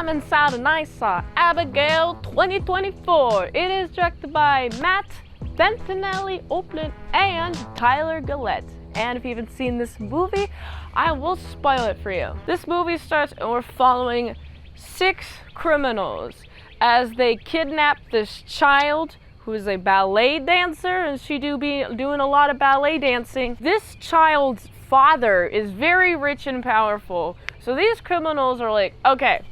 Salad Saw Abigail 2024. It is directed by Matt Bentinelli Oakland and Tyler Gillette. And if you haven't seen this movie, I will spoil it for you. This movie starts and we're following 6 criminals as they kidnap this child who is a ballet dancer, and she be doing a lot of ballet dancing. This child's father is very rich and powerful. So these criminals are like, okay,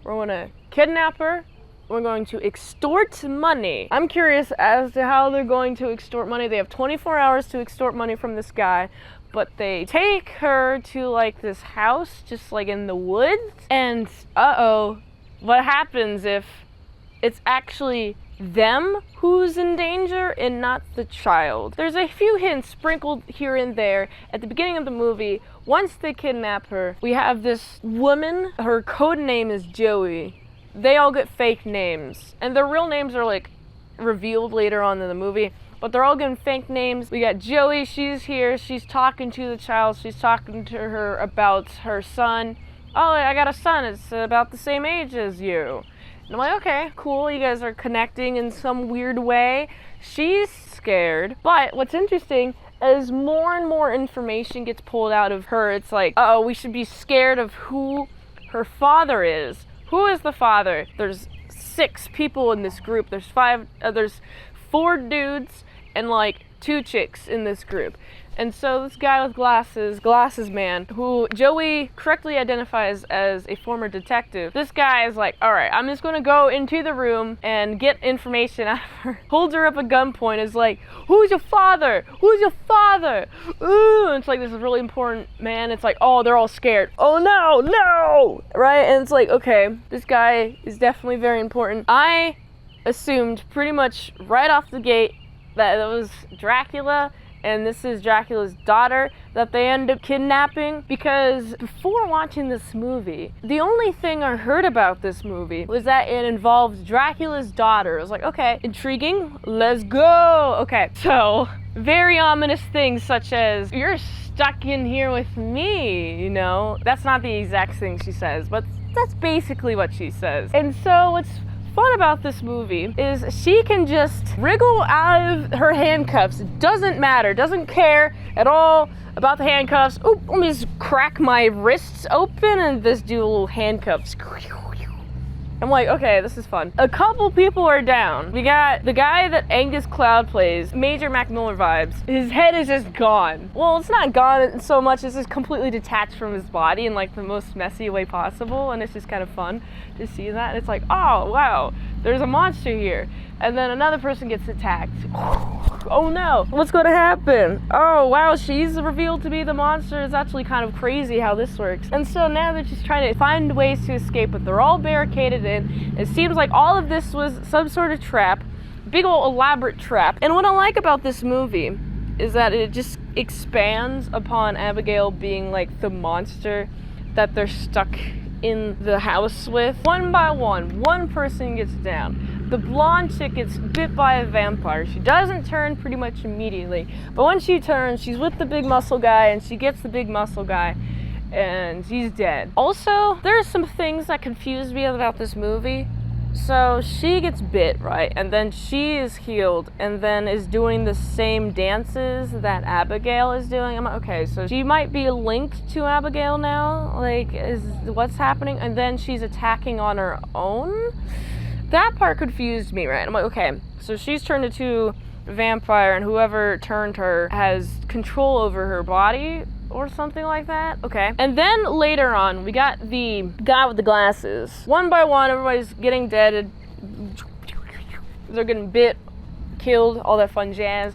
we're gonna kidnap her. We're going to extort money. I'm curious as to how they're going to extort money. They have 24 hours to extort money from this guy, but they take her to like this house just like in the woods. And what happens if it's actually them who's in danger and not the child? There's a few hints sprinkled here and there at the beginning of the movie. Once they kidnap her, we have this woman. Her code name is Joey. They all get fake names, and their real names are like revealed later on in the movie, but they're all getting fake names. We got Joey, she's here, she's talking to the child, she's talking to her about her son. Oh, I got a son, it's about the same age as you. And I'm like, okay, cool, you guys are connecting in some weird way. She's scared, but what's interesting is more and more information gets pulled out of her. It's like, we should be scared of who her father is. Who is the father? There's 6 people in this group. There's 4 dudes and like 2 chicks in this group. And so this guy with glasses man, who Joey correctly identifies as a former detective, this guy is like, all right, I'm just gonna go into the room and get information out of her. Holds her up at gunpoint, is like, who's your father? Who's your father? Ooh, and it's like this is really important man. It's like, oh, they're all scared. Oh no, right? And it's like, okay, this guy is definitely very important. I assumed pretty much right off the gate that it was Dracula, and this is Dracula's daughter that they end up kidnapping, because before watching this movie, the only thing I heard about this movie was that it involved Dracula's daughter. I was like, okay, intriguing, let's go. Okay, so very ominous things such as, you're stuck in here with me, you know? That's not the exact thing she says, but that's basically what she says. And so what's fun about this movie is she can just wriggle out of her handcuffs. It doesn't matter, doesn't care at all about the handcuffs. Oop, let me just crack my wrists open and just do a little handcuffs. I'm like, okay, this is fun. A couple people are down. We got the guy that Angus Cloud plays, Major Mac Miller vibes. His head is just gone. Well, it's not gone so much as it's completely detached from his body in like the most messy way possible, and it's just kind of fun to see that. It's like, oh wow, there's a monster here. And then another person gets attacked. Oh no, what's gonna happen? Oh wow, she's revealed to be the monster. It's actually kind of crazy how this works. And so now they're just trying to find ways to escape, but they're all barricaded in. It seems like all of this was some sort of trap, big old elaborate trap. And what I like about this movie is that it just expands upon Abigail being like the monster that they're stuck in the house with. One by one person gets down. The blonde chick gets bit by a vampire. She doesn't turn pretty much immediately, but when she turns, she's with the big muscle guy, and she gets the big muscle guy, and he's dead. Also, there's some things that confused me about this movie. So she gets bit, right? And then she is healed and then is doing the same dances that Abigail is doing. I'm like, okay, so she might be linked to Abigail now. Like, is what's happening? And then she's attacking on her own. That part confused me, right? I'm like, okay, so she's turned into a vampire, and whoever turned her has control over her body or something like that. Okay. And then later on, we got the guy with the glasses. One by one, everybody's getting dead. They're getting bit, killed, all that fun jazz.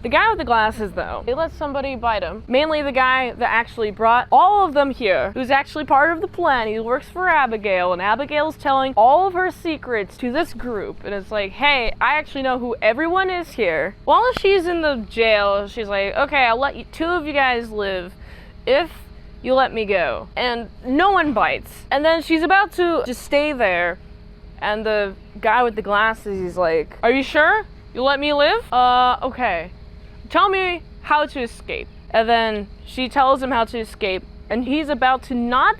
The guy with the glasses, though, they let somebody bite him. Mainly the guy that actually brought all of them here, who's actually part of the plan. He works for Abigail, and Abigail's telling all of her secrets to this group. And it's like, hey, I actually know who everyone is here. While she's in the jail, she's like, okay, I'll let you, 2 of you guys live if you let me go. And no one bites. And then she's about to just stay there, and the guy with the glasses, he's like, are you sure you'll let me live? Okay. Tell me how to escape. And then she tells him how to escape, and he's about to not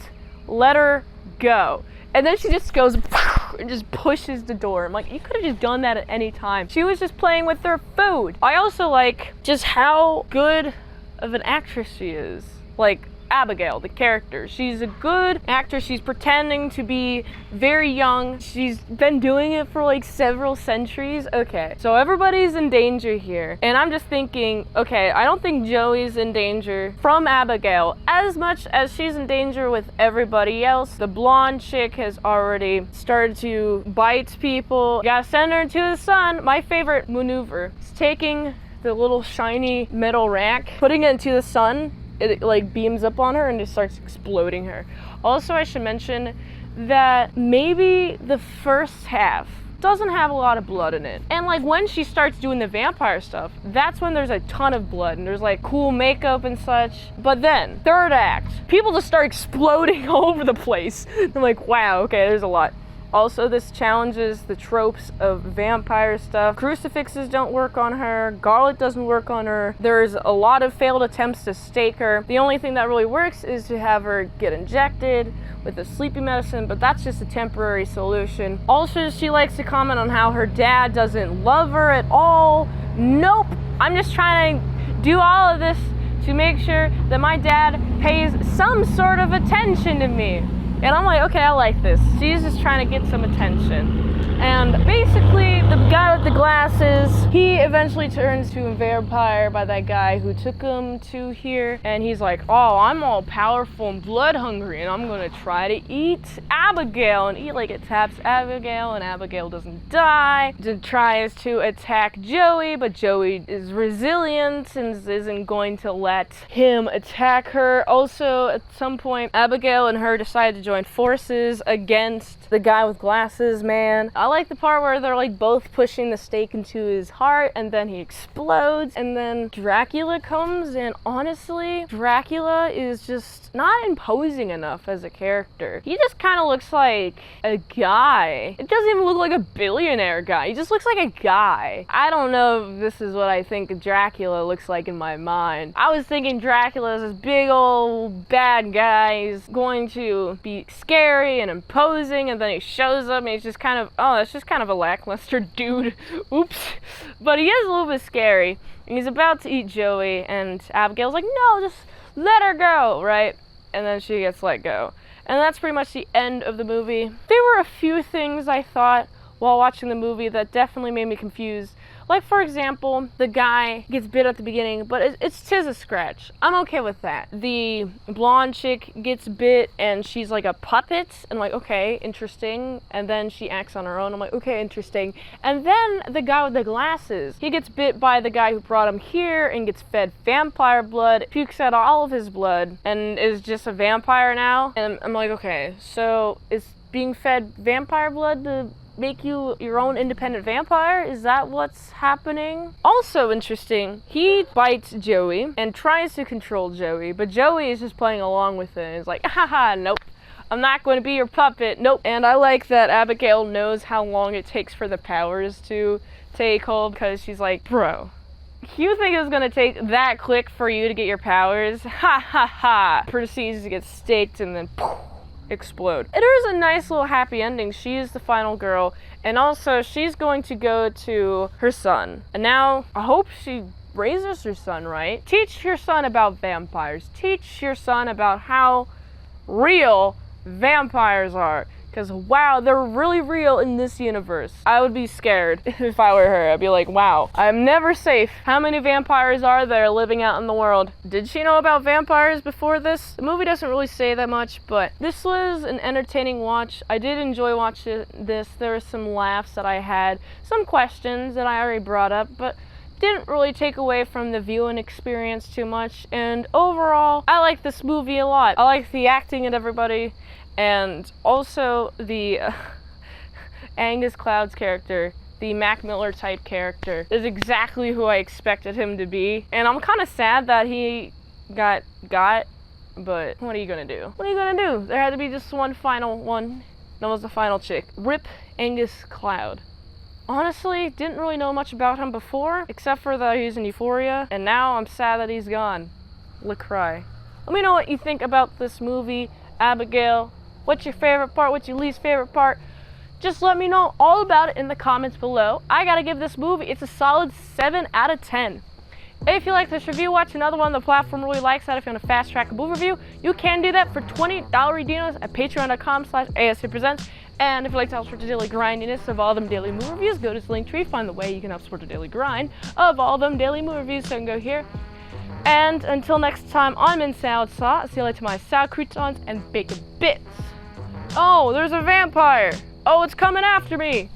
let her go. And then she just goes and just pushes the door. I'm like, you could have just done that at any time. She was just playing with her food. I also like just how good of an actress she is. Like, Abigail, the character. She's a good actress. She's pretending to be very young. She's been doing it for like several centuries. Okay, so everybody's in danger here. And I'm just thinking, okay, I don't think Joey's in danger from Abigail as much as she's in danger with everybody else. The blonde chick has already started to bite people. You gotta send her to the sun. My favorite maneuver is taking the little shiny metal rack, putting it into the sun. It like beams up on her and just starts exploding her. Also, I should mention that maybe the first half doesn't have a lot of blood in it. And like when she starts doing the vampire stuff, that's when there's a ton of blood and there's like cool makeup and such. But then, third act, people just start exploding all over the place. I'm like, wow, okay, there's a lot. Also, this challenges the tropes of vampire stuff. Crucifixes don't work on her. Garlic doesn't work on her. There's a lot of failed attempts to stake her. The only thing that really works is to have her get injected with a sleeping medicine, but that's just a temporary solution. Also, she likes to comment on how her dad doesn't love her at all. Nope. I'm just trying to do all of this to make sure that my dad pays some sort of attention to me. And I'm like, okay, I like this. She's just trying to get some attention. And basically, the guy with the glasses, he eventually turns to a vampire by that guy who took him to here. And he's like, oh, I'm all powerful and blood hungry, and I'm gonna try to eat Abigail. And he like attacks Abigail, and Abigail doesn't die. He tries to attack Joey, but Joey is resilient and isn't going to let him attack her. Also, at some point, Abigail and her decide to join forces against the guy with glasses, man. I like the part where they're like both pushing the stake into his heart and then he explodes and then Dracula comes, and honestly, Dracula is just not imposing enough as a character. He just kind of looks like a guy. It doesn't even look like a billionaire guy. He just looks like a guy. I don't know if this is what I think Dracula looks like in my mind. I was thinking Dracula is this big old bad guy. He's going to be scary and imposing, and then he shows up and he's just kind of, oh, that's just kind of a lackluster dude. Oops. But he is a little bit scary. And he's about to eat Joey, and Abigail's like, no, just let her go, right? And then she gets let go. And that's pretty much the end of the movie. There were a few things I thought while watching the movie that definitely made me confused. Like, for example, the guy gets bit at the beginning, but it's tis a scratch. I'm okay with that. The blonde chick gets bit, and she's like a puppet, and I'm like, okay, interesting. And then she acts on her own. I'm like, okay, interesting. And then the guy with the glasses, he gets bit by the guy who brought him here and gets fed vampire blood, pukes out all of his blood, and is just a vampire now. And I'm like, okay, so is being fed vampire blood to make you your own independent vampire? Is that what's happening? Also interesting, he bites Joey and tries to control Joey, but Joey is just playing along with it. He's like, haha, nope. I'm not going to be your puppet, nope. And I like that Abigail knows how long it takes for the powers to take hold, because she's like, bro, you think it's gonna take that quick for you to get your powers? Ha ha ha. Proceeds to get staked and then poof, explode. There's a nice little happy ending. She is the final girl, and also she's going to go to her son. And now I hope she raises her son right. Teach your son about vampires. Teach your son about how real vampires are. Because wow, they're really real in this universe. I would be scared if I were her. I'd be like, wow, I'm never safe. How many vampires are there living out in the world? Did she know about vampires before this? The movie doesn't really say that much, but this was an entertaining watch. I did enjoy watching this. There were some laughs that I had, some questions that I already brought up, but didn't really take away from the viewing experience too much. And overall, I like this movie a lot. I like the acting and everybody. And also the Angus Cloud's character, the Mac Miller type character, is exactly who I expected him to be. And I'm kind of sad that he got, but what are you gonna do? What are you gonna do? There had to be just one final one. That was the final chick. Rip Angus Cloud. Honestly, didn't really know much about him before, except for that he's in Euphoria, and now I'm sad that he's gone. Let me know what you think about this movie, Abigail. What's your favorite part? What's your least favorite part? Just let me know all about it in the comments below. I gotta give this movie, it's a solid 7 out of 10. If you like this review, watch another one. The platform really likes that. If you want to fast track a movie review, you can do that for $20 redeemos at patreon.com/ASEPresents. And if you like to help support the daily grindiness of all them daily movie reviews, go to this link tree, find the way you can help support the daily grind of all them daily movie reviews. So you can go here. And until next time, I'm in Salad Saw. I'll see you later to my salad croutons and bacon bits. Oh, there's a vampire. Oh, it's coming after me.